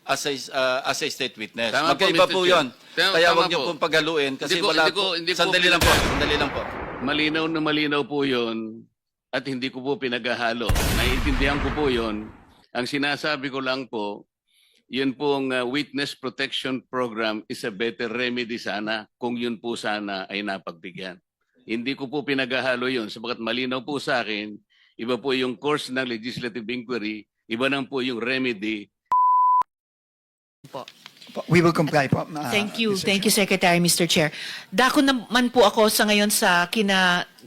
as a state witness. Tama po, Magkaiba Mr. po Chair. yun. Kaya Tama wag niyo po. pong paghaluin kasi Hindi ko Sandali lang po. Sandali lang po. Malinaw na malinaw po yun at hindi ko po pinaghahalo. Naiintindihan ko po yun. Ang sinasabi ko lang po, yun pong Witness Protection Program is a better remedy sana kung yun po sana ay napagbigyan. Hindi ko po pinaghahalo yun sapagat malinaw po sa akin, iba po yung course ng legislative inquiry, iba nang po yung remedy. We will comply po. Thank you. Mr. Thank you, Secretary, Mr. Chair. Dako naman po ako sa ngayon sa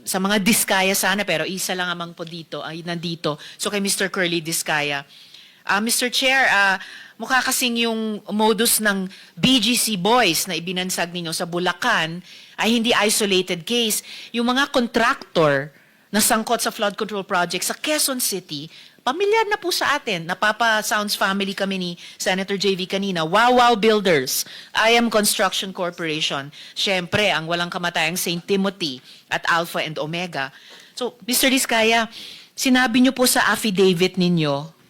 mga Diskaya sana, pero isa lang amang po dito, ay nandito. So kay Mr. Curly Diskaya. Mr. Chair, mukha kasing yung modus ng BGC Boys na ibinansag ninyo sa Bulacan ay hindi isolated case. Yung mga contractor na sangkot sa flood control project sa Quezon City, pamilyar na po sa atin. Napapa-Sounds family kami ni Senator JV kanina. Wow Builders, IM Construction Corporation. Siyempre, ang walang kamatayang St. Timothy at Alpha and Omega. So, Mr. Diskaya, sinabi niyo po sa affidavit ninyo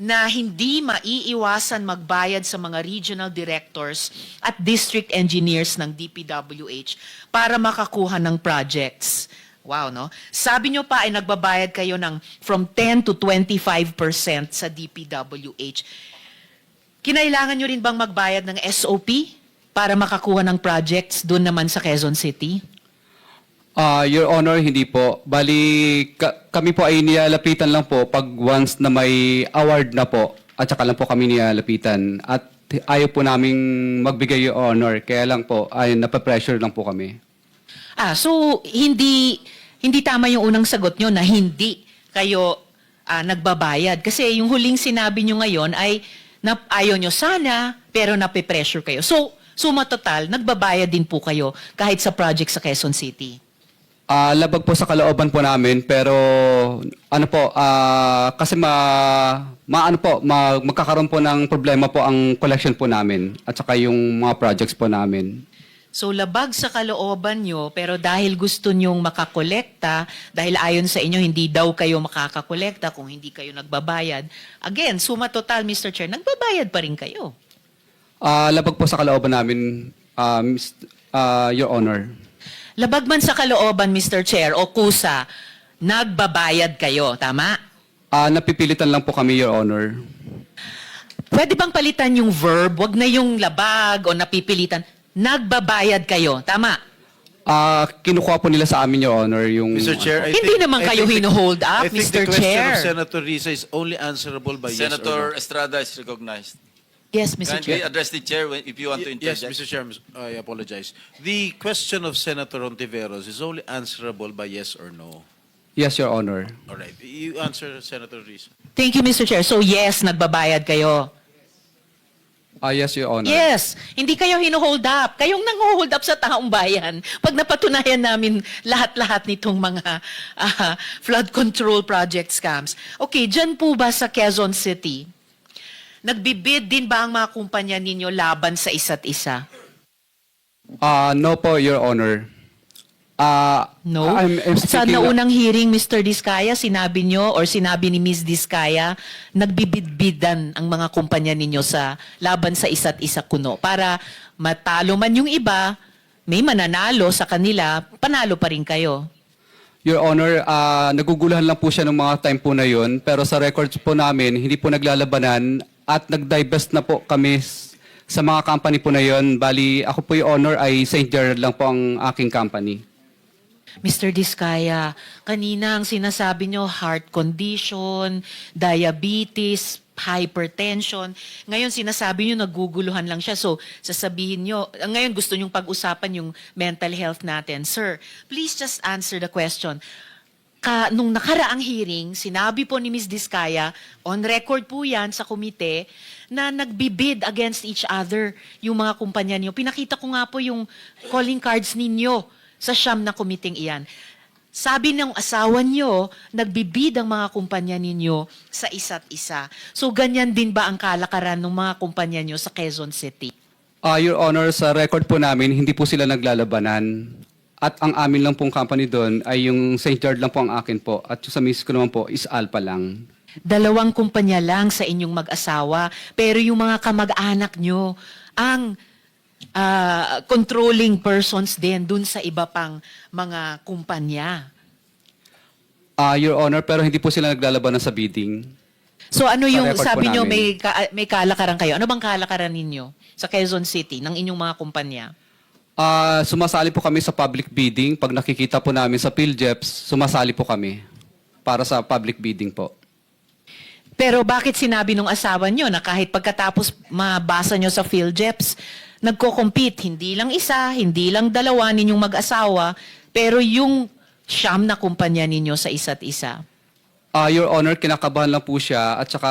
na hindi maiiwasan magbayad sa mga regional directors at district engineers ng DPWH para makakuha ng projects. Wow, no? Sabi nyo pa ay nagbabayad kayo ng from 10 to 25% sa DPWH. Kinailangan nyo rin bang magbayad ng SOP para makakuha ng projects doon naman sa Quezon City? Your Honor, hindi po. Bali, kami po ay nilalapitan lang po pag once na may award na po at saka lang po kami nilalapitan. At ayaw po naming magbigay, Your Honor. Kaya lang po, ay napapressure lang po kami. So hindi tama yung unang sagot nyo na hindi kayo nagbabayad. Kasi yung huling sinabi nyo ngayon ay ayaw nyo sana, pero napipressure kayo. So, suma total, nagbabayad din po kayo kahit sa project sa Quezon City. Labag po sa kalooban po namin, pero ano po, kasi magkakaroon po ng problema po ang collection po namin at saka yung mga projects po namin. So labag sa kalooban nyo, pero dahil gusto nyong makakolekta, dahil ayon sa inyo hindi daw kayo makakakolekta kung hindi kayo nagbabayad, again, suma total, Mr. Chair, nagbabayad pa rin kayo. Labag po sa kalooban namin, Your Honor. Labag man sa kalooban, Mr. Chair, o kusa, nagbabayad kayo, tama? Napipilitan lang po kami, Your Honor. Pwede bang palitan yung verb? Wag na yung labag o napipilitan. Nagbabayad kayo, tama? Kinukuha po nila sa amin, Your Honor, yung... Mr. Chair, Hindi naman kayo hino-hold up, I think Mr. the question Chair. of Senator Risa is only answerable by Senator yes Estrada is recognized. Yes, Mr. Kindly Chair. address the chair if you want to or no. Yes, interject. Mr. Chair, I apologize. The question of Senator Ontiveros is only answerable by yes or no. Yes, Your Honor. All right. You answer, Senator Risa. Thank you, Mr. Chair. So yes, nagbabayad kayo. Yes, Your Honor. Yes, hindi kayo hino-hold up. Kayong nang-hold up sa taong bayan. Pag napatunayan namin lahat-lahat nitong mga flood control project scams. Okay, dyan po ba sa Quezon City, nagbibid din ba ang mga kumpanya ninyo laban sa isa't isa? No po, Your Honor. No? I'm Sa speaking- naunang hearing, Mr. Diskaya, sinabi nyo or sinabi ni Ms. Diskaya, nagbibid-bidan ang mga kumpanya ninyo sa laban sa isa't isa kuno. Para matalo man yung iba, may mananalo sa kanila, panalo pa rin kayo. Your Honor, naguguluhan lang po siya ng mga time po na yun. Pero sa records po namin, hindi po naglalabanan at nag-divest na po kami sa mga company po na yun. Bali, ako po, Your Honor, ay St. Gerard lang po ang aking company. Mr. Diskaya, kanina ang sinasabi nyo, heart condition, diabetes, hypertension. Ngayon sinasabi nyo, naguguluhan lang siya. So, sasabihin nyo, ngayon gusto nyong pag-usapan yung mental health natin. Sir, please just answer the question. Nung nakaraang hearing, sinabi po ni Ms. Diskaya, on record po yan sa komite, na nagbibid against each other yung mga kumpanya niyo. Pinakita ko nga po yung calling cards ninyo sa siyam na kumiting iyan. Sabi ng asawa niyo, nagbibid ang mga kumpanya ninyo sa isa't isa. So ganyan din ba ang kalakaran ng mga kumpanya niyo sa Quezon City? Your Honor, sa record po namin, hindi po sila naglalabanan. At ang amin lang pong company doon ay yung St. Gerard lang po ang akin po. At yung sa miss ko naman po is Alpha lang. 2 kumpanya lang sa inyong mag-asawa, pero yung mga kamag-anak nyo, ang controlling persons din dun sa iba pang mga kumpanya. Your Honor, pero hindi po sila naglalaban sa bidding. So ano Sa yung, record po sabi nyo, namin. may kalakaran kayo. Ano bang kalakaran ninyo sa Quezon City ng inyong mga kumpanya? Sumasali po kami sa public bidding. Pag nakikita po namin sa PhilJeps, sumasali po kami para sa public bidding po. Pero bakit sinabi nung asawa nyo na kahit pagkatapos mabasa nyo sa PhilJeps, nagko-compete, hindi lang isa, hindi lang 2 ninyong mag-asawa, pero yung 9 na kumpanya ninyo sa isa't isa? Your Honor, kinakabahan lang po siya at saka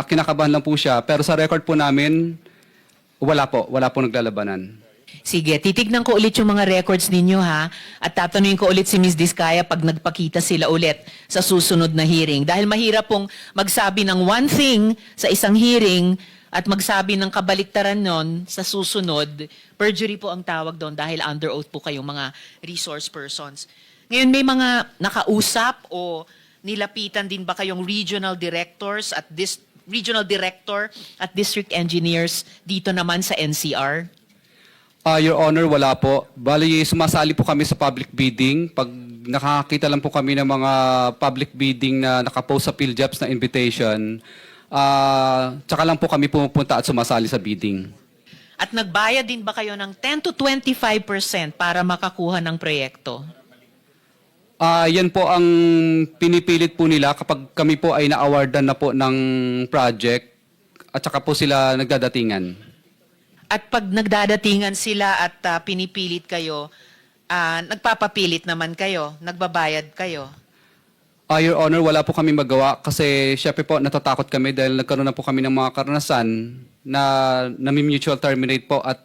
kinakabahan lang po siya, pero sa record po namin wala po naglalabanan. Sige, titignan ko ulit yung mga records ninyo ha, at tatanungin ko ulit si Ms. Diskaya pag nagpakita sila ulit sa susunod na hearing. Dahil mahirap pong magsabi ng one thing sa isang hearing at magsabi ng kabaliktaran nun sa susunod. Perjury po ang tawag doon dahil under oath po kayong mga resource persons. Ngayon, may mga nakausap o nilapitan din ba kayong regional directors at regional director at district engineers dito naman sa NCR? Your Honor, wala po. Bali, sumasali po kami sa public bidding. Pag nakakita lang po kami ng mga public bidding na nakapost sa PhilJeps na invitation, tsaka lang po kami pumupunta at sumasali sa bidding. At nagbayad din ba kayo ng 10 to 25% para makakuha ng proyekto? Yan po ang pinipilit po nila kapag kami po ay na-awardan na po ng project at saka po sila nagdadatingan. At pag nagdadatingan sila at pinipilit kayo, nagpapapilit naman kayo, nagbabayad kayo. Your Honor, wala po kami magawa kasi syempre po natatakot kami dahil nagkaroon na po kami ng mga karanasan na nami-mutual terminate po at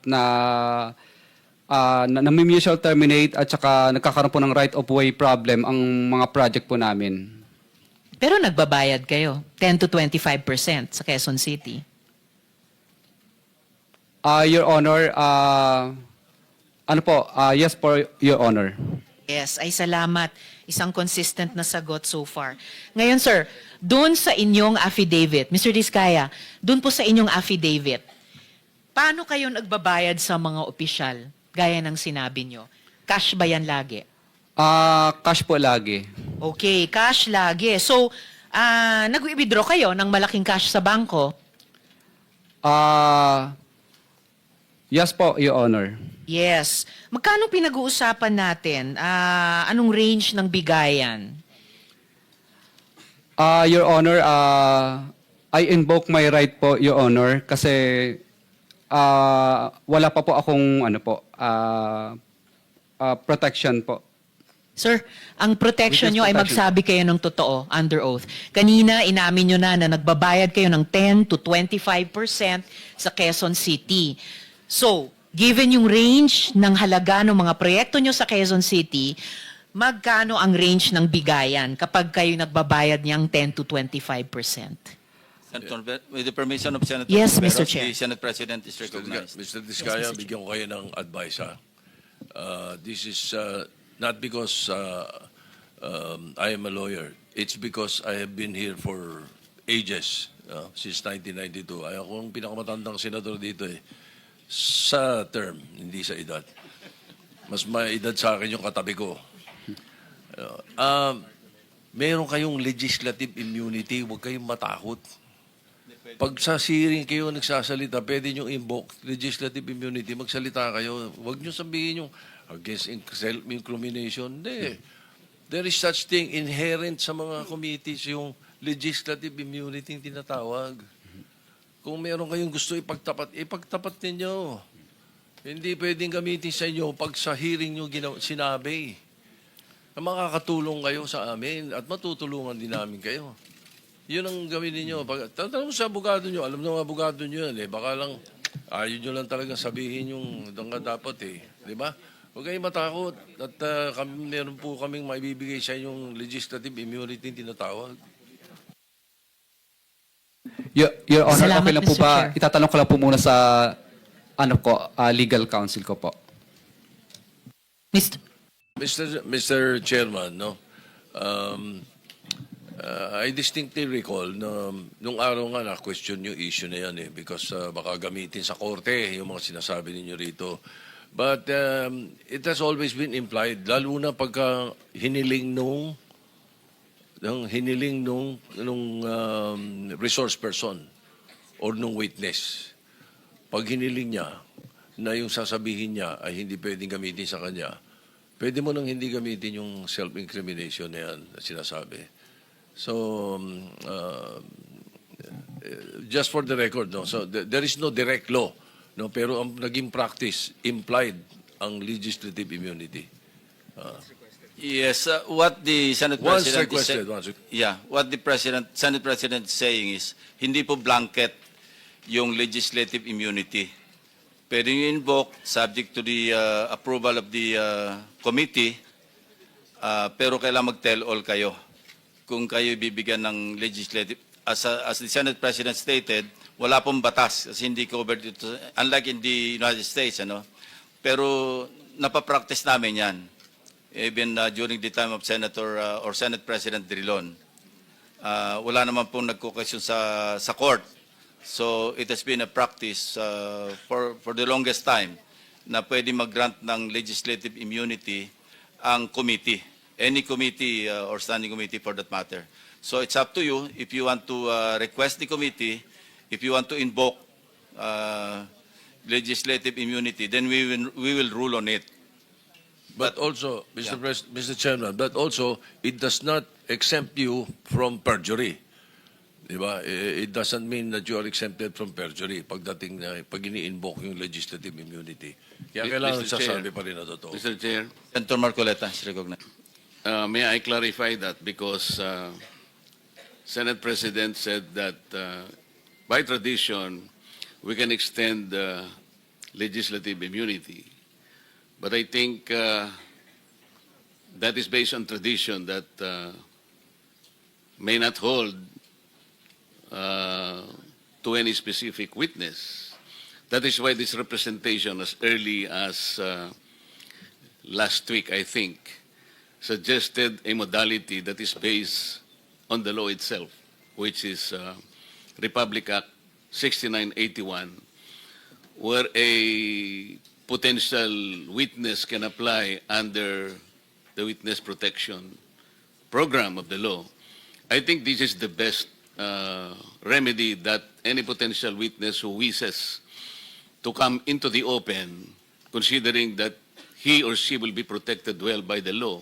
nami-mutual terminate at saka nagkakaroon po ng right of way problem ang mga project po namin. Pero nagbabayad kayo, 10 to 25% sa Quezon City. Your Honor, yes po, Your Honor. Yes, ay salamat. Isang consistent na sagot so far. Ngayon, sir, doon sa inyong affidavit, Mr. Diskaya, doon po sa inyong affidavit, paano kayo nagbabayad sa mga opisyal, gaya ng sinabi nyo? Cash ba yan lagi? Cash po lagi. Okay, cash lagi. So, nag-withdraw kayo ng malaking cash sa bangko? Yes po, Your Honor. Yes. Magkano pinag-uusapan natin? Anong range ng bigayan? Your Honor, I invoke my right po, Your Honor, kasi wala pa po akong protection po. Sir, ang protection Witness nyo ay protection. magsabi kayo ng totoo, under oath. Kanina, inamin nyo na nagbabayad kayo ng 10 to 25% sa Quezon City. So, given yung range ng halaga ng mga proyekto nyo sa Quezon City, magkano ang range ng bigayan kapag kayo nagbabayad niyang 10 to 25%? Senator, with the permission of Senator Yes, Tiveros, Mr. Chair. the Senate President is recognized. Mr. Diskaya, Mr. bigyan ko kayo ng advice, ha? This is not because I am a lawyer. It's because I have been here for ages, since 1992. Ay, ako ang pinakamatandang senador dito eh. Sa term, hindi sa edad. Mas may edad sa akin yung katabi ko. Meron kayong legislative immunity, huwag kayong matakot. Pag sa hearing kayo nagsasalita, pwede nyo invoke legislative immunity, magsalita kayo. Huwag nyo sabihin yung against self-incrimination. Hindi. There is such thing inherent sa mga committees, yung legislative immunity yung tinatawag. Kung meron kayong gusto ipagtapat ninyo. Hindi pwedeng gamitin sa inyo pag sa hearing nyo sinabi. Na makakatulong kayo sa amin at matutulungan din namin kayo. Yun ang gawin ninyo. Tatanong sa abogado nyo, alam ng abogado nyo yan eh. Baka lang, ayaw nyo lang talaga sabihin yung dapat eh. Di ba? Huwag kayong matakot. At meron po kaming maibibigay sa inyong legislative immunity tinatawag. Your Honor, Salamat, okay lang po Mr. ba? Chair. Itatanong ko lang po muna sa legal counsel ko po. Mr. Mr. Chairman, no? I distinctly recall na nung araw nga na-question yung issue na yan because baka gamitin sa korte yung mga sinasabi ninyo rito. But it has always been implied, lalo na pagka hiniling nung resource person or nung witness. Pag hiniling niya na yung sasabihin niya ay hindi pwedeng gamitin sa kanya, pwede mo nang hindi gamitin yung self-incrimination na yan na sinasabi. So, just for the record, no? So there is no direct law, no? Pero ang naging practice, implied ang legislative immunity. Yes, what the Senate Once President requested, is once. yeah, what the Senate President is saying is hindi po blanket yung legislative immunity. Pwede nyo invoke subject to the approval of the committee, pero kailangan mag-tell all kayo kung kayo bibigyan ng legislative. As the Senate President stated, wala pong batas kasi hindi covered ito, unlike in the United States, ano. Pero napapractice namin yan. Even during the time of Senator or Senate President Drilon. Wala naman pong nagko-question sa court. So it has been a practice for the longest time na pwede mag-grant ng legislative immunity ang committee, any committee or standing committee for that matter. So it's up to you if you want to request the committee, if you want to invoke legislative immunity, then we will rule on it. But also, Mr. Chairman, but also, it does not exempt you from perjury. Diba? It doesn't mean that you are exempted from perjury pagdating na pag ini-invoke yung legislative immunity. Kaya kailangan Mr. Chair. sasabi pa rin na totoo. Mr. Chair, Senator Marcoleta is recognized. may I clarify that because Senate President said that by tradition, we can extend legislative immunity. But I think that is based on tradition that may not hold to any specific witness. That is why this representation, as early as last week, I think, suggested a modality that is based on the law itself, which is Republic Act 6981, where a potential witness can apply under the witness protection program of the law. I think this is the best remedy that any potential witness who wishes to come into the open, considering that he or she will be protected well by the law.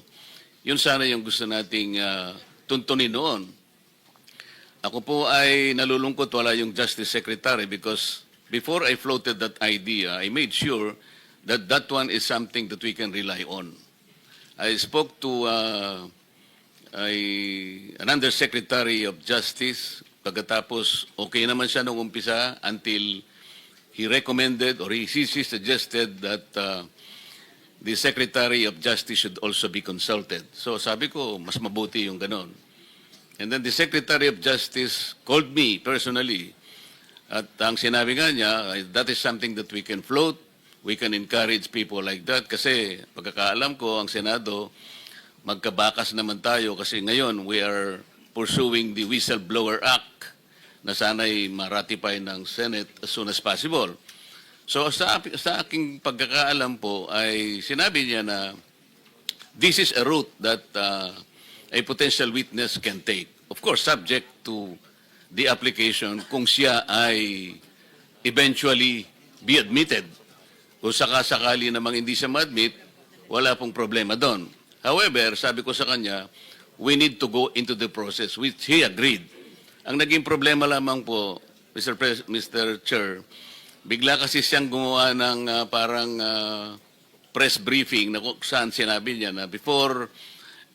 Yun sana yung gusto nating tuntunin noon. Ako po ay nalulungkot wala yung Justice Secretary because before I floated that idea, I made sure that that one is something that we can rely on. I spoke to an Undersecretary of Justice. Pagkatapos, okay naman siya nung umpisa until he recommended or he suggested that the Secretary of Justice should also be consulted. So sabi ko, mas mabuti yung ganon. And then the Secretary of Justice called me personally. At ang sinabi nga niya, that is something that we can float. We can encourage people like that kasi pagkakaalam ko ang Senado, magkabakas naman tayo kasi ngayon we are pursuing the Whistleblower Act na sana'y ma-ratify ng Senate as soon as possible. So sa aking pagkakaalam po ay sinabi niya na this is a route that a potential witness can take. Of course, subject to the application kung siya ay eventually be admitted. Kung sakasakali namang hindi siya ma-admit, wala pong problema doon. However, sabi ko sa kanya, we need to go into the process, which he agreed. Ang naging problema lamang po, Mr. Chair, bigla kasi siyang gumawa ng parang press briefing na kung saan sinabi niya na before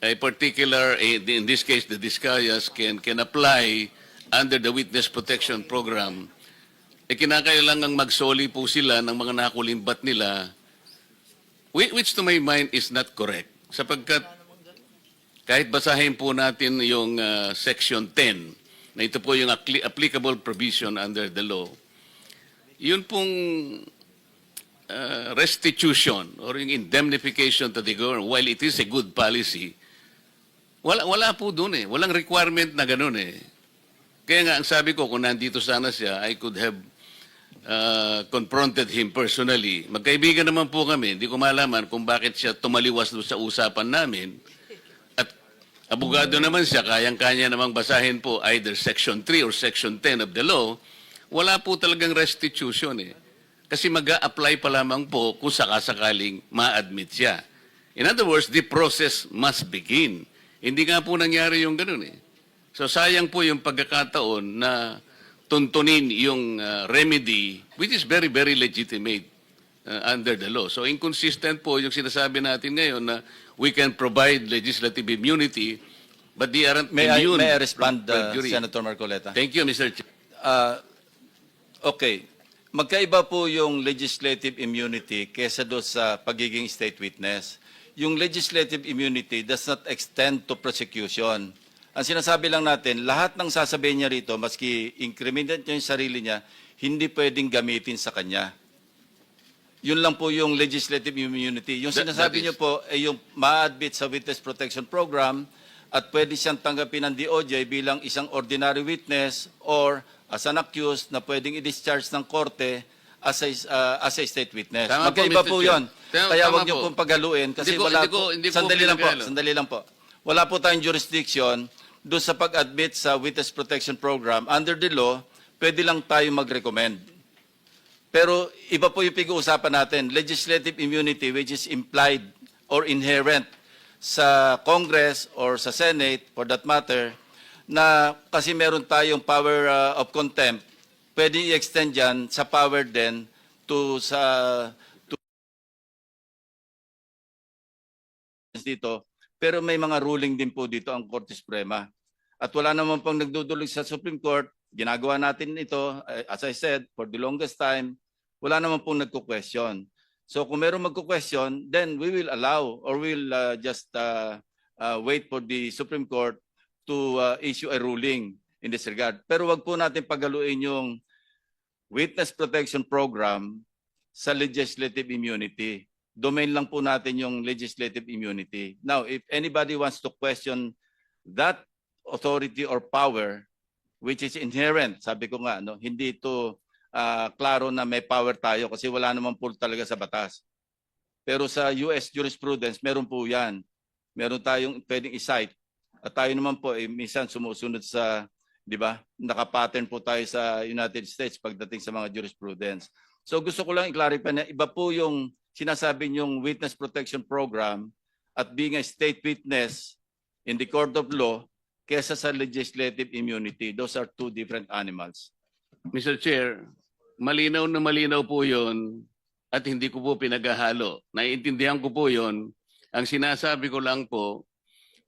a particular, in this case, the Discayas can apply under the Witness Protection Program, kinakailangang magsoli po sila ng mga nakulimbat nila, which to my mind is not correct. Sapagkat kahit basahin po natin yung Section 10, na ito po yung applicable provision under the law, yun pong restitution or yung indemnification to the government, while it is a good policy, Wala po doon eh. Walang requirement na ganun eh. Kaya nga, ang sabi ko, kung nandito sana siya, I could have confronted him personally. Magkaibigan naman po kami. Hindi ko malaman kung bakit siya tumaliwas doon sa usapan namin. At abogado naman siya, kayang-kanya namang basahin po either Section 3 or Section 10 of the law. Wala po talagang restitution eh. Kasi mag-a-apply pa lamang po kung sakasakaling ma-admit siya. In other words, the process must begin. Hindi nga po nangyari yung ganun eh. So sayang po yung pagkakataon na tuntunin yung remedy, which is very, very legitimate under the law. So inconsistent po yung sinasabi natin ngayon na we can provide legislative immunity, but they aren't immune. May I respond, from perjury. Senator Marcoleta? Thank you, Mr. Chair. Okay. Magkaiba po yung legislative immunity kesa doon sa pagiging state witness. Yung legislative immunity does not extend to prosecution. Ang sinasabi lang natin, lahat ng sasabihin niya rito, maski incriminate niya yung sarili niya, hindi pwedeng gamitin sa kanya. Yun lang po yung legislative immunity. Yung sinasabi niyo po ay yung ma-admit sa Witness Protection Program at pwede siyang tanggapin ng DOJ bilang isang ordinary witness or as an accused na pwedeng i-discharge ng korte as a state witness. Tama po, Magkaiba Mr. po Chair. yun. Kaya Tama wag niyo po. pong paghaluin kasi wala po. Hindi ko Sandali lang po. Wala po tayong jurisdiction doon sa pag-admit sa Witness Protection Program. Under the law, pwede lang tayo mag-recommend. Pero iba po yung pag-uusapan natin, legislative immunity which is implied or inherent sa Congress or sa Senate, for that matter, na kasi meron tayong power of contempt, pwede i-extend yan sa power din to dito. Pero may mga ruling din po dito ang Korte Suprema. At wala naman pang nagdudulog sa Supreme Court. Ginagawa natin ito, as I said, for the longest time, wala naman pong nagko-question. So kung meron magko-question, then we will allow or we'll just wait for the Supreme Court to issue a ruling in this regard. Pero wag po natin pagaluin yung Witness Protection Program sa legislative immunity. Domain lang po natin yung legislative immunity. Now, if anybody wants to question that authority or power, which is inherent, sabi ko nga, no, hindi ito klaro na may power tayo kasi wala naman po talaga sa batas. Pero sa US jurisprudence, meron po yan. Meron tayong pwedeng i-cite. At tayo naman po, minsan sumusunod sa, di ba, nakapattern po tayo sa United States pagdating sa mga jurisprudence. So gusto ko lang i-clarify na iba po yung sinasabi niyong Witness Protection Program at being a state witness in the court of law kesa sa legislative immunity. Those are two different animals. Mr. Chair, malinaw na malinaw po yun at hindi ko po pinaghahalo. Naiintindihan ko po yun. Ang sinasabi ko lang po,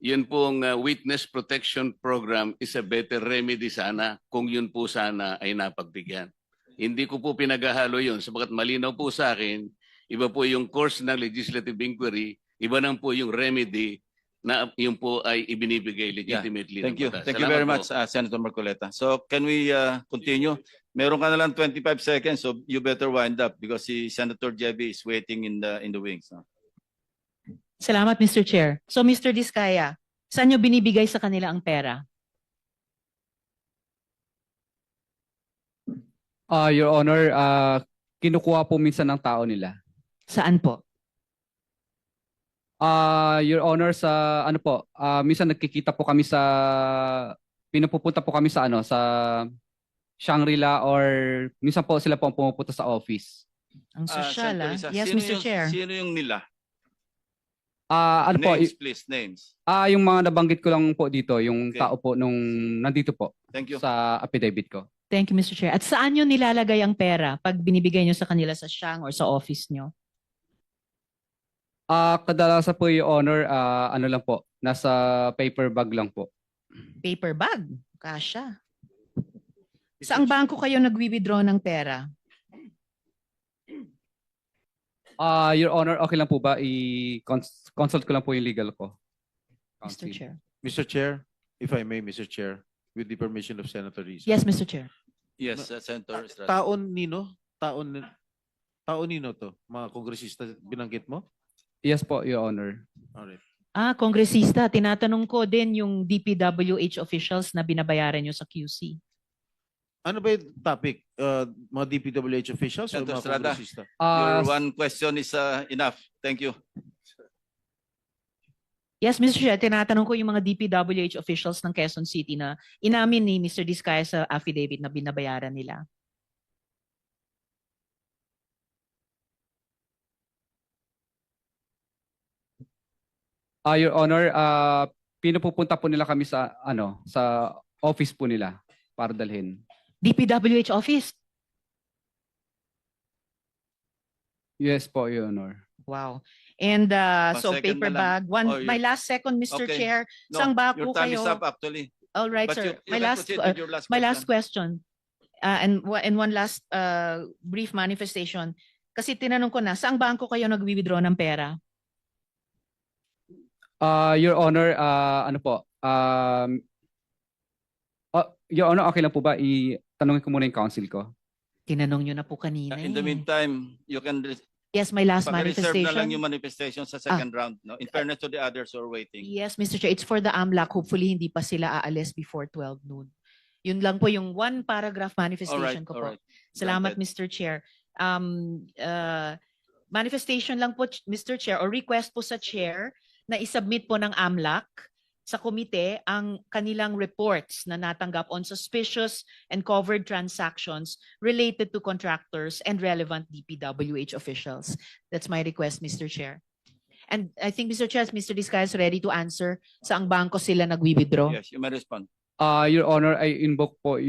yun pong Witness Protection Program is a better remedy sana kung yun po sana ay napagbigyan. Hindi ko po pinaghahalo yun sabagat malinaw po sa akin, iba po yung course ng legislative inquiry, iba nang po yung remedy na yun po ay ibinibigay legitimately. Thank ng you. batas. Thank you Salamat very po. much, Senator Marcoleta. So can we continue? Meron ka na lang 25 seconds, so you better wind up because si Senator Jeby is waiting in the wings. No? Salamat, Mr. Chair. So, Mr. Diskaya, saan nyo binibigay sa kanila ang pera? Your Honor, kinukuha po minsan ng tao nila. Saan po? Your Honor, sa ano po, minsan nagkikita po kami sa, pinupupunta po kami sa ano, sa Shangri-La or minsan po sila po ang pumupunta sa office. Ang sosyal, Senator ah. Risa, Yes, sino Mr. Chair. Sino yung nila? Ano po, Names, please, names. yung mga nabanggit ko lang po dito, yung Okay. tao po nung nandito po Thank you. sa affidavit ko. Thank you, Mr. Chair. At saan nyo nilalagay ang pera pag binibigay nyo sa kanila sa Shang or sa office nyo? Kadalasan po, Your Honor, ano lang po, nasa paper bag lang po. Paper bag. Kasha. Saang bangko kayo nagwi-withdraw ng pera? Your Honor, okay lang po ba i-consult ko lang po yung legal ko? Mr. Counsel. Chair. Mr. Chair, if I may, Mr. Chair, with the permission of Senator Risa. Yes, Mr. Chair. Yes, Senator Estrada. Taon nino to, mga kongresista binanggit mo? Yes po, Your Honor. Alright. Kongresista, tinatanong ko din yung DPWH officials na binabayaran nyo sa QC. Ano ba yung topic? Mga DPWH officials o Senator mga Estrada. kongresista? Your one question is enough. Thank you. Yes, Mr. Chair, tinatanong ko yung mga DPWH officials ng Quezon City na inamin ni Mr. Diskaya sa affidavit na binabayaran nila. Your Honor, pinupupunta po nila kami sa sa office po nila para dalhin. DPWH office? Yes po, Your Honor. Wow. And so second paper na lang. bag. One, Oh, you- my last second, Mr. Okay. Chair. No, Saan ba your po time is kayo? up actually. All right, But sir. you can proceed with your last My question. last question. And one last brief manifestation. Kasi tinanong ko na, saang bangko kayo nag-withdraw ng pera? Your Honor, ano po? Your Honor, okay lang po ba itanungin ko muna yung counsel ko? Tinanong nyo na po kanina. In the eh. meantime, you can Yes, my last pag-reserve na lang manifestation. yung manifestation sa second round. No? In fairness to the others who are waiting. Yes, Mr. Chair, it's for the AMLAC. Hopefully, hindi pa sila aalis before 12 noon. Yun lang po yung one paragraph manifestation ko po. Alright. Salamat, Granted. Mr. Chair. Manifestation lang po, Mr. Chair, or request po sa Chair na isubmit po ng AMLAC sa komite ang kanilang reports na natanggap on suspicious and covered transactions related to contractors and relevant DPWH officials. That's my request, Mr. Chair. And I think, Mr. Chair, Mr. Diskaya is ready to answer saang bangko sila nagwi-withdraw. Yes, you may respond. Your Honor, I invoke po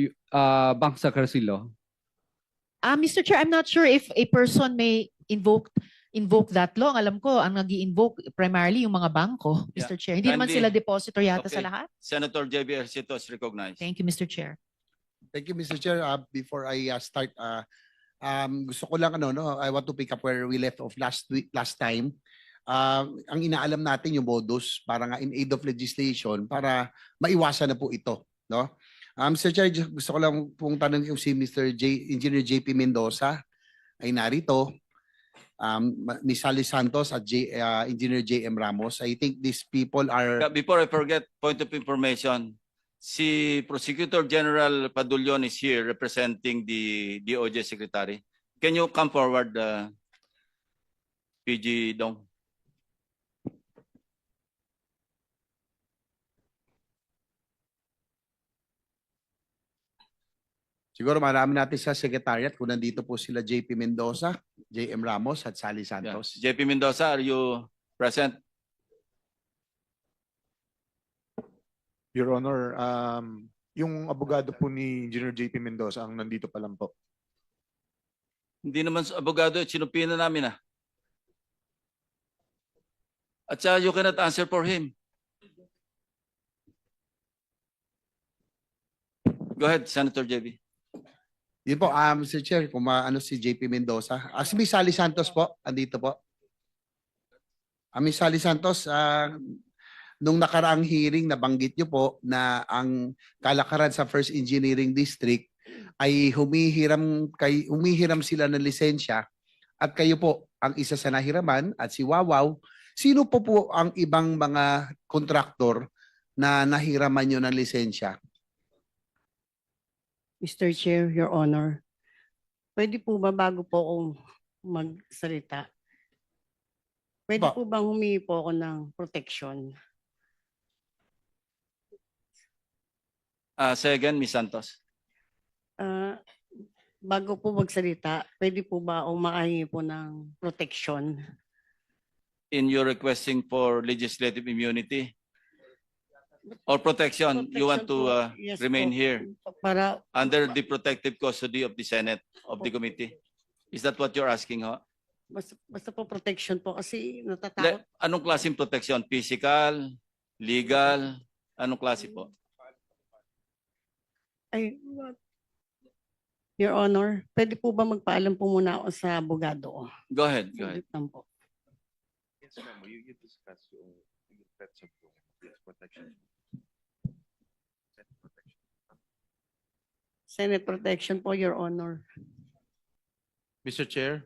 Bank Secrecy Law. Mr. Chair, I'm not sure if a person may invoke that law. Ang alam ko, ang nag-i-invoke primarily yung mga bangko, Yeah. Mr. Chair. Hindi naman Kindly- sila depositor yata sa Okay. lahat. Senator JB Ejercito is recognized. Thank you, Mr. Chair. Thank you, Mr. Chair. Before I start, gusto ko lang I want to pick up where we left off last time. Ang inaalam natin yung modus para nga in aid of legislation para maiwasan na po ito, no? Mr. Chair, gusto ko lang pong tanong kung si Engineer JP Mendoza ay narito. Ms. Sally Santos at Engineer JM Ramos. I think these people are Before I forget, point of information, si Prosecutor General Padulyon is here representing the DOJ Secretary. Can you come forward, PG Dong? siguro marami natin sa secretariat kung nandito po sila JP Mendoza, JM Ramos at Sally Yeah. Santos. JP Mendoza, are you present? Your Honor, yung abogado po ni Engineer JP Mendoza ang nandito pa lang po. Hindi naman abogado, sinupina namin At saka you cannot answer for him. Go ahead, Senator JB. Yun po, Mr. Chair, kung maano si JP Mendoza. Si Ms. Sally Santos po, andito po. Ms. Sally Santos, nung nakaraang hearing, nabanggit niyo po na ang kalakaran sa First Engineering District ay humihiram sila ng lisensya at kayo po ang isa sa nahiraman at si Wawaw. Sino po ang ibang mga kontraktor na nahiraman nyo ng lisensya? Mr. Chair, Your Honor, pwede po ba bago po ako magsalita? Pwede Ba? po bang humingi po ako ng protection? Say again, Ms. Santos. Bago po magsalita, pwede po ba ako makahingi po ng protection? In your requesting for legislative immunity or protection, you want to Protection po, yes remain po. here Para under the protective custody of the Senate, of the committee? Is that what you're asking, ho? basta po protection po kasi natatakot. Anong klaseng protection? Physical? Legal? Anong klase po? Ay, Your Honor, pwede po ba magpaalam po muna ako sa abogado? Go ahead, go ahead. Saglit lang po. Yes, ma'am. You discuss yung threats of protection. Senate protection po, Your Honor. Mr. Chair,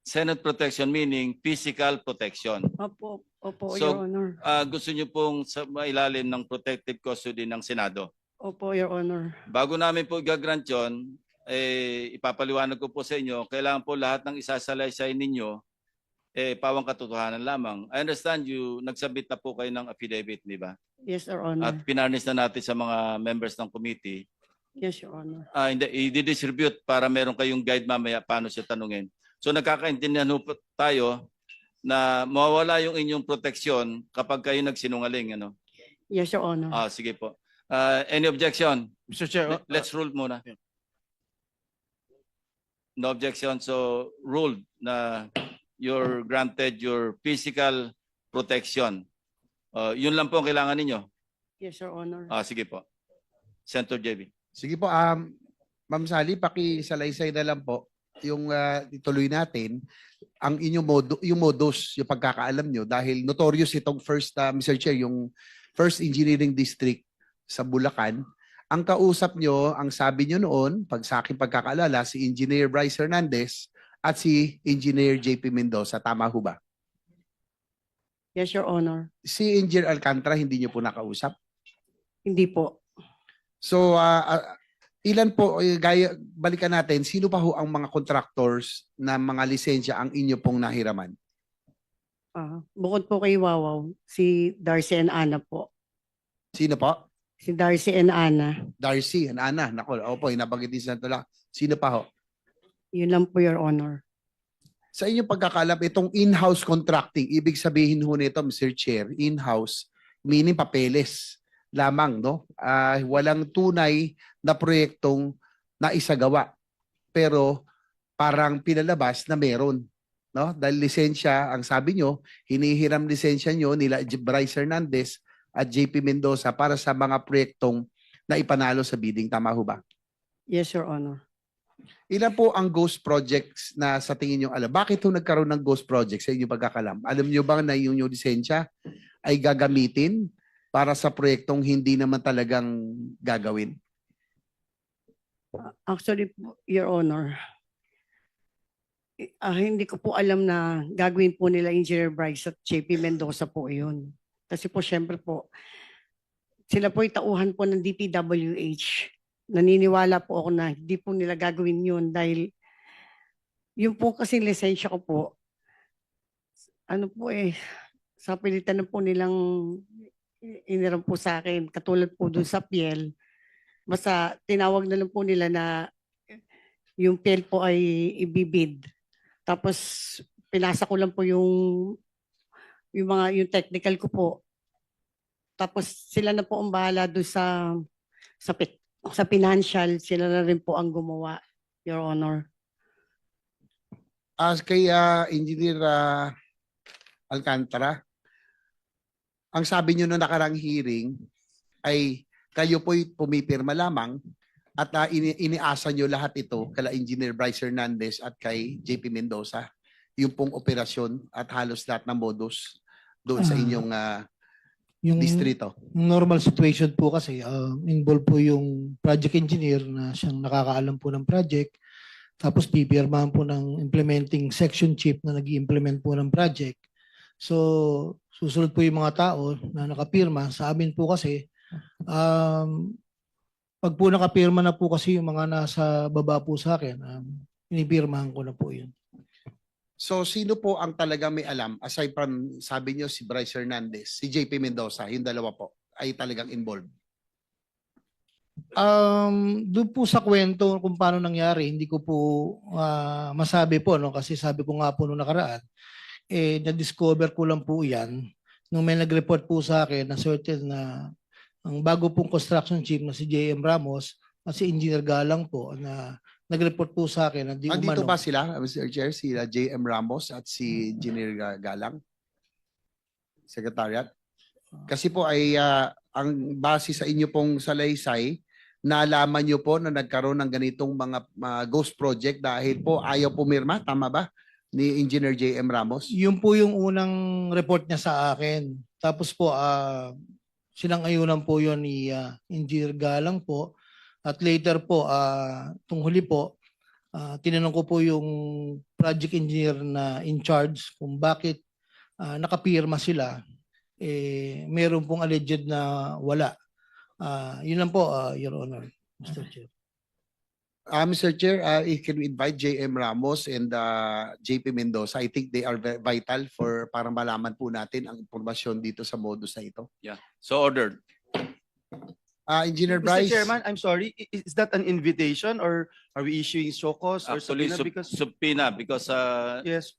Senate protection meaning physical protection. Opo, opo, So, Your Honor. Gusto niyo pong sa mailalim ng protective custody ng Senado. Opo, Your Honor. Bago namin po gagrant yun, ipapaliwanag ko po sa inyo, kailangan po lahat ng isasalaysay ninyo, pawang katotohanan lamang. I understand you, nagsabit na po kayo ng affidavit, di ba? Yes, Your Honor. At pinarnis na natin sa mga members ng committee. Yes, Your Honor. Hindi, i-distribute para meron kayong guide mamaya paano siya tanungin. So nagkakaintindihan po tayo na mawawala yung inyong proteksyon kapag kayo nagsinungaling. Ano? Yes, Your Honor. Sige po. Any objection? Mr. Chair, Let's rule muna. No objection. So ruled na you're granted your physical protection. Yun lang po ang kailangan ninyo. Yes, Your Honor. Sige po. Senator JB. Sige po, Ma'am Sally, pakisalaysay na lang po yung ituloy natin ang inyong modus, yung pagkakaalam nyo dahil notorious itong first, Mr. Chair, yung first engineering district sa Bulacan. Ang kausap nyo, ang sabi nyo noon, pag sa aking pagkakaalala, si Engineer Bryce Hernandez at si Engineer JP Mendoza. Tama ho ba? Yes, Your Honor. Si Engineer Alcantara, hindi nyo po nakausap? Hindi po. So, ilan po, balikan natin, sino pa ho ang mga contractors na mga lisensya ang inyo pong nahiraman? Bukod po kay Wawaw, si Darcy and Ana po. Sino po? Si Darcy and Ana. Darcy and Ana. Nako, opo, nabanggit ni Senator Lac. Sino pa ho? Yun lang po, Your Honor. Sa inyong pagkakalam, itong in-house contracting, ibig sabihin ho nito, Mr. Chair, in-house, meaning papeles lamang, no? Walang tunay na proyektong naisagawa. Pero parang pinalabas na meron, no? Dahil lisensya, ang sabi nyo, hinihiram lisensya nyo nila Bryce Hernandez at JP Mendoza para sa mga proyektong na ipanalo sa bidding. Tama ho ba? Yes, Your Honor. Ilan po ang ghost projects na sa tingin nyo alam? Bakit ho nagkaroon ng ghost projects sa inyong pagkakalam? Alam nyo ba na yung lisensya ay gagamitin para sa proyektong hindi naman talagang gagawin? Actually, Your Honor, hindi ko po alam na gagawin po nila Engineer Bryce at JP Mendoza po yun. Kasi po, syempre po, sila po tauhan po ng DPWH. Naniniwala po ako na hindi po nila gagawin yun dahil yung po kasi lisensya ko po, sa pilitan na po nilang iniram po sa akin, katulad po dun sa PL, basta tinawag na lang po nila na yung PL po ay ibibid. Tapos pinasa ko lang po yung technical ko po. Tapos sila na po ang bahala doon sa financial, sila na rin po ang gumawa, Your Honor. As kay Engineer Alcantara, ang sabi nyo na nakarang hearing ay kayo po'y pumipirma lamang at iniasa nyo lahat ito kala Engineer Bryce Hernandez at kay JP Mendoza, yung pong operasyon at halos lahat ng modus doon sa inyong distrito. Yung normal situation po kasi, involved po yung project engineer na siyang nakakaalam po ng project, tapos pipirmahan po ng implementing section chief na nag-i-implement po ng project. So, susunod po yung mga tao na nakapirma. Sa amin po kasi, pag po nakapirma na po kasi yung mga nasa baba po sa akin, pinipirmahan ko na po yun. So, sino po ang talagang may alam? Aside from, sabi nyo, si Bryce Hernandez, si JP Mendoza, yung dalawa po, ay talagang involved. Doon po sa kwento kung paano nangyari, hindi ko po masabi po, no? Kasi sabi ko nga po nung nakaraan, na-discover ko lang po yan nung may nag-report po sa akin na certain na ang bago pong construction chief na si J.M. Ramos at si Engineer Galang po na nag-report po sa akin na di Andito umano. ba sila, Mr. Chair, si J.M. Ramos at si Engineer Galang? Secretariat? Kasi po ay ang base sa inyo pong salaysay, nalaman nyo po na nagkaroon ng ganitong mga ghost project dahil po ayaw pumirma, tama ba? Ni Engineer J.M. Ramos? Yun po yung unang report niya sa akin. Tapos po, sinang-ayunan po yun ni Engineer Galang po. At later po, itong huli po, tinanong ko po yung project engineer na in charge kung bakit nakapirma sila, meron pong alleged na wala. Yun lang po, Your Honor, Mr. Chair. Mr. Chair, if can we invite JM Ramos and JP Mendoza? I think they are vital for para malaman po natin ang impormasyon dito sa modus na ito. Yeah. So ordered. Engineer Mr. Bryce. Chairman, I'm sorry, is that an invitation or are we issuing show cause or Actually, subpoena? Because subpoena because yes,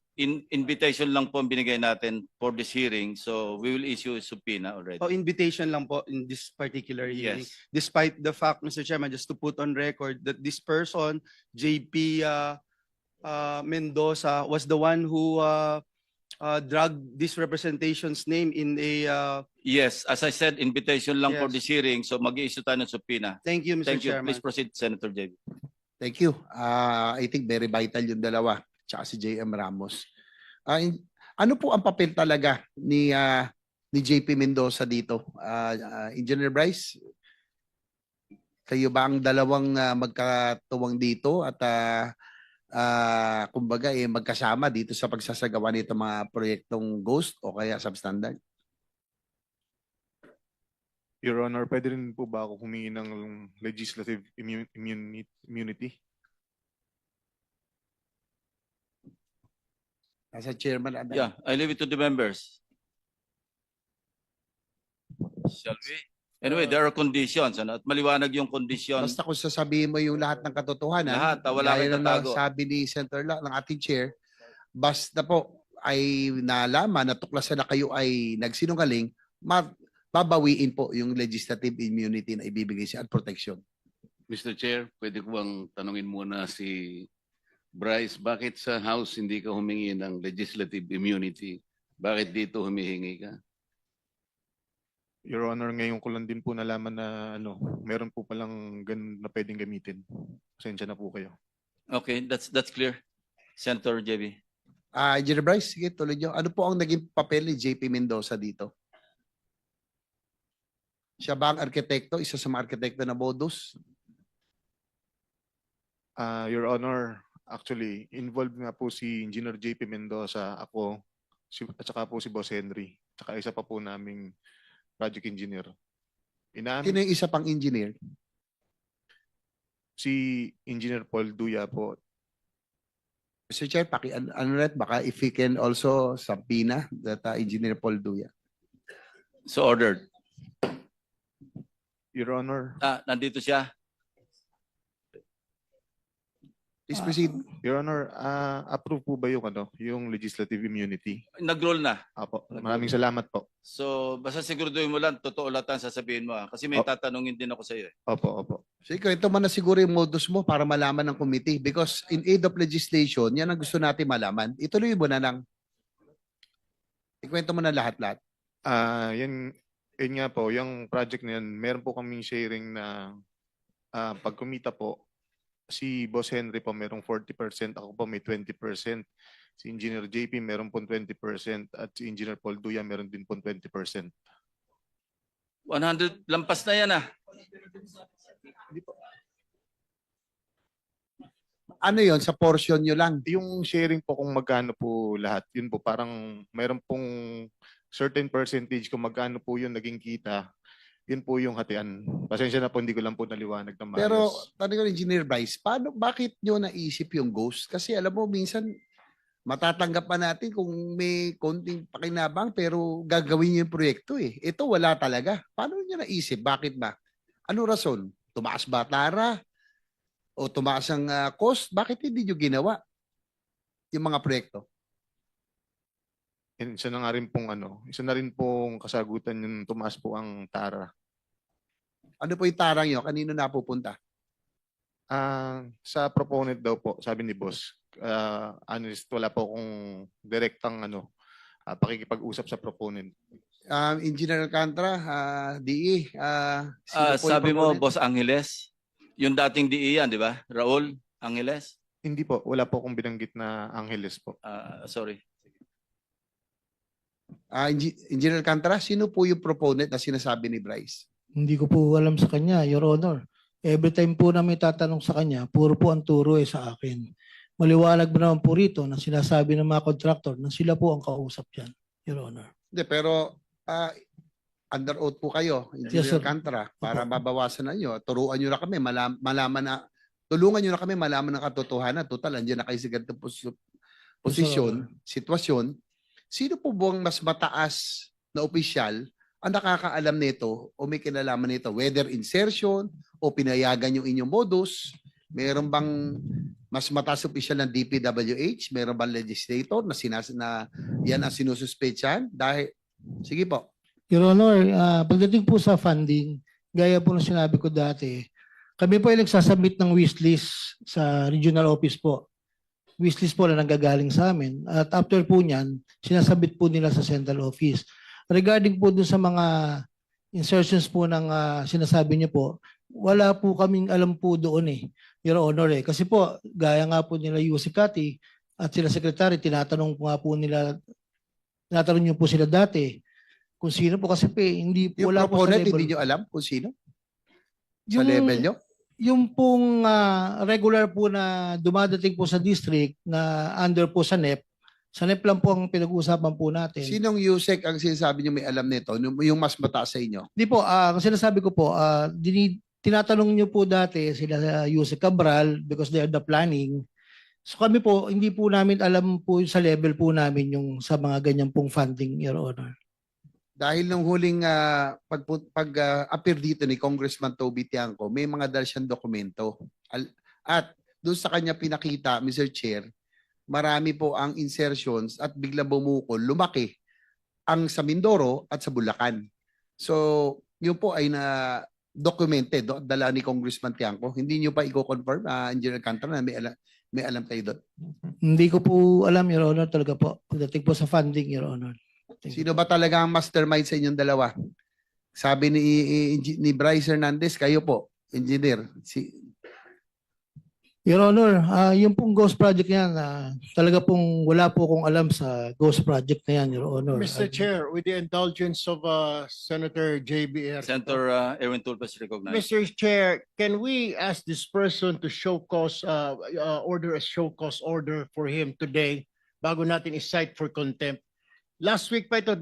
invitation lang po ang binigay natin for this hearing. So we will issue a subpoena already. invitation lang po in this particular hearing. Yes. Despite the fact, Mr. Chairman, just to put on record that this person, JP Mendoza, was the one who dragged this representation's name in a. Yes, as I said, invitation lang for Yes. this hearing. So mag-i-issue tayo ng subpoena. Thank you, Mr. Thank you. Chairman. Please proceed, Senator JB. Thank you. I think very vital yung dalawa, tsaka si JM Ramos. Ano po ang papel talaga ni JP Mendoza dito? Engineer Bryce, kayo ba ang dalawang magkatuwang dito at kumbaga magkasama dito sa pagsasagawa nito mga proyektong ghost o kaya substandard? Your Honor, pwede rin po ba ako humingi ng legislative immunity? As a chairman, Yeah, I leave it to the members. Shall we? Anyway, there are conditions. Ano? At maliwanag yung condition. basta kung sasabihin mo yung lahat ng katotohanan, Lahat, wala gaya kang ng tatago. sabi ni Senator ng ating chair, basta po ay nalaman, natuklasan na kayo ay nagsinungaling, babawiin po yung legislative immunity na ibibigay siya at protection. Mr. Chair, pwede ko bang tanungin muna si Bryce, bakit sa House hindi ka humingi ng legislative immunity? Bakit dito humihingi ka? Your Honor, ngayon ko lang din po nalaman na meron po palang ganun na pwedeng gamitin. Pasensya na po kayo. Okay, that's clear. Senator JB. Engineer Bryce, sige, tuloy nyo. Ano po ang naging papel ni JP Mendoza dito? Siya ba ang arkitekto? Isa sa mga arkitekto na modus? Your Honor, actually, involved nga po si Engineer JP Mendoza, ako, at saka po si Boss Henry, at saka isa pa po naming project engineer. Sino yung isa pang engineer? Si Engineer Paul Duya po. Mr. Chair, baka if we can also subpoena that Engineer Paul Duya. So ordered. Your Honor, Nandito siya. Please proceed. Your Honor, approve po ba yung legislative immunity? Nag-roll na. Apo, maraming salamat po. So basta siguraduhin mo lang, totoo lahat ang sasabihin mo. Kasi may tatanungin din ako sa iyo. Opo. Sige, ito man na siguro yung modus mo para malaman ng committee because in aid of legislation, yan ang gusto natin malaman. Ituloy mo na lang. Ikwento mo na lahat-lahat. Yan nga po, yung project na yan, meron po kaming sharing na pag kumita po, si Boss Henry po merong 40%, ako po may 20%. Si Engineer JP meron po 20% at si Engineer Paul Duya meron din po 20%. 100, lampas na yan Ano yon sa portion nyo lang? Yung sharing po kung magkano po lahat, yun po parang meron pong certain percentage kung magkano po yun naging kita, yun po yung hatian. Pasensya na po, hindi ko lang po naliwanag ng maayos. Pero, tanong ko, Engineer Bryce, bakit nyo naisip yung ghost? Kasi alam mo, minsan, matatanggap pa natin kung may konting pakinabang pero gagawin nyo yung proyekto eh. Ito wala talaga. Paano nyo naisip? Bakit ba? Ano rason? Tumaas ba tara? O tumaas ang cost? Bakit hindi nyo ginawa yung mga proyekto? Isa na nga rin pong isa na rin pong kasagutan yung tumaas po ang tara. Ano po yung tarang nyo? Kanino napupunta? Sa proponent daw po, sabi ni boss, honest, wala po akong direktang pakikipag-usap sa proponent. Engineer Alcantara, DE, sino po yung Sabi mo, proponent? Boss Angeles, yung dating DE yan, di ba? Raul Angeles? Hindi po, wala po akong binanggit na Angeles po. Sorry. Engineer Alcantara, sino po yung proponent na sinasabi ni Bryce? Hindi ko po alam sa kanya, Your Honor. Every time po na may tatanong sa kanya, puro po ang turo sa akin. Maliwanag ba naman po rito na sinasabi ng mga contractor na sila po ang kausap dyan, Your Honor. Hindi, pero under oath po kayo, Yes, Engineer sir. Alcantara, para mabawasan na nyo. Turuan nyo na kami, malaman na, tulungan nyo na kami malaman ng katotohanan. Total, andyan na kayo sa ganitong posisyon, sitwasyon. Sino po buwang mas mataas na opisyal ang nakakaalam nito o may kinalaman nito? Whether insertion o pinayagan yung inyong modus, meron bang mas mataas na opisyal ng DPWH? Meron bang legislator na yan ang sinususpetsahan? Dahil, sige po. Your Honor, pagdating po sa funding, gaya po ng sinabi ko dati, kami po ay nagsasubmit ng wishlist sa regional office po. Wishlist po na nanggagaling sa amin. At after po niyan, sinasubmit po nila sa central office. Regarding po dun sa mga insertions po ng sinasabi niyo po, wala po kaming alam po doon Your Honor Kasi po, gaya nga po nila Yusek Kati at sila Secretary, tinatanong niyo po sila dati kung sino po kasi hindi po Yung wala po sa proponent, level. hindi nyo alam kung sino? Sa level nyo? Yung pong regular po na dumadating po sa district na under po sa NEP, sa NEP lang po ang pinag-uusapan po natin. Sinong Yusek ang sinasabi nyo may alam nito? Yung mas mataas sa inyo? Di po, ang sinasabi ko po, tinatanong nyo po dati sila Yusek Cabral because they are the planning. So kami po, hindi po namin alam po sa level po namin yung sa mga ganyan pong funding, Your Honor. Dahil nung huling pag-appear dito ni Congressman Toby Tiangco, may mga dal siyang dokumento. At doon sa kanya pinakita, Mr. Chair, marami po ang insertions at bigla bumukol, lumaki ang sa Mindoro at sa Bulacan. So, yun po ay na-documented, dala ni Congressman Tiangco. Hindi nyo pa i-confirm, Engineer Alcantara, na may alam kayo doon? Hindi ko po alam, Your Honor, talaga po. Pagdating po sa funding, Your Honor. Sino ba talaga ang mastermind sa inyong dalawa? Sabi ni Bryce Hernandez, kayo po, engineer. Your Honor, yung pong ghost project yan, talaga pong wala po akong alam sa ghost project na yan, Your Honor. Mr. Chair, with the indulgence of Senator JBR. Senator Erwin Tulfo is recognized. Mr. Chair, can we ask this person to show cause, order a show cause order for him today bago natin i-cite for contempt? Last week pa ito,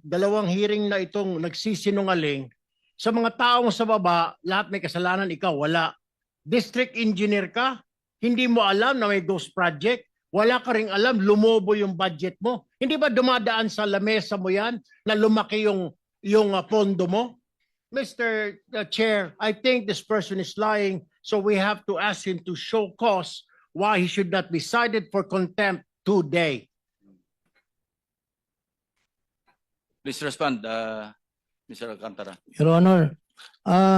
dalawang hearing na itong nagsisinungaling. Sa mga taong sa baba, lahat may kasalanan, ikaw wala. District engineer ka, hindi mo alam na may ghost project, wala ka ring alam, lumobo yung budget mo. Hindi ba dumadaan sa lamesa mo yan na lumaki yung pondo mo? Mr. Chair, I think this person is lying, so we have to ask him to show cause why he should not be cited for contempt today. Please respond, Mr. Alcantara. Your Honor,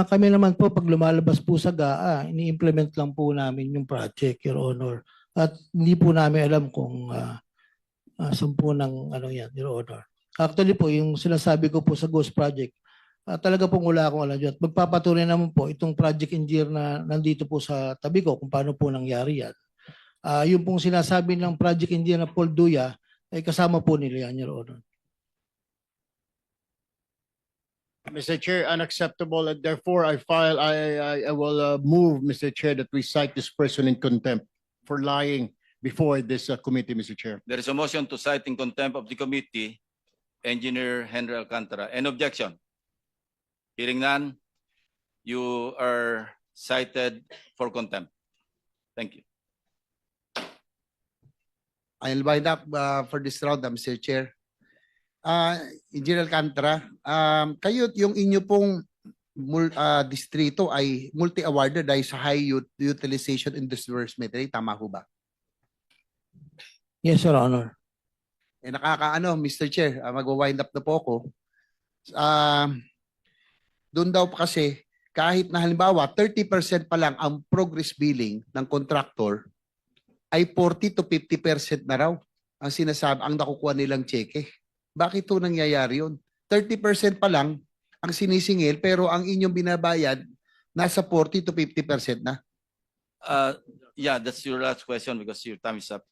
kami naman po pag lumalabas po sa GAA, ini-implement lang po namin yung project, Your Honor. At hindi po namin alam kung saan po ng yan, Your Honor. Actually po, yung sinasabi ko po sa Ghost Project, talaga pong wala akong alam dyan. At magpapatunay naman po itong project engineer na nandito po sa tabi ko kung paano po nangyari yan. Yung pong sinasabi ng project engineer na Paul Duya, ay kasama po nila yan, Your Honor. Mr. Chair, unacceptable, and therefore I will move, Mr. Chair, that we cite this person in contempt for lying before this committee, Mr. Chair. There is a motion to cite in contempt of the committee, Engineer Henry Alcantara. Any objection? Hearing none, you are cited for contempt. Thank you. I'll wind up for this round, Mr. Chair. Engineer Alcantara, kayo yung inyo pong distrito ay multi-awarded dahil sa high utilization and disbursement rate. Tama ho ba? Yes, Your Honor. Nakakaano, Mr. Chair, mag-wind up na po ako. Doon daw pa kasi, kahit na halimbawa, 30% pa lang ang progress billing ng contractor, ay 40 to 50% na raw ang sinasabi, ang nakukuha nilang cheque. Bakit ito nangyayari yun? 30% pa lang ang sinisingil, pero ang inyong binabayad, nasa 40 to 50% na. Yeah, that's your last question because your time is up.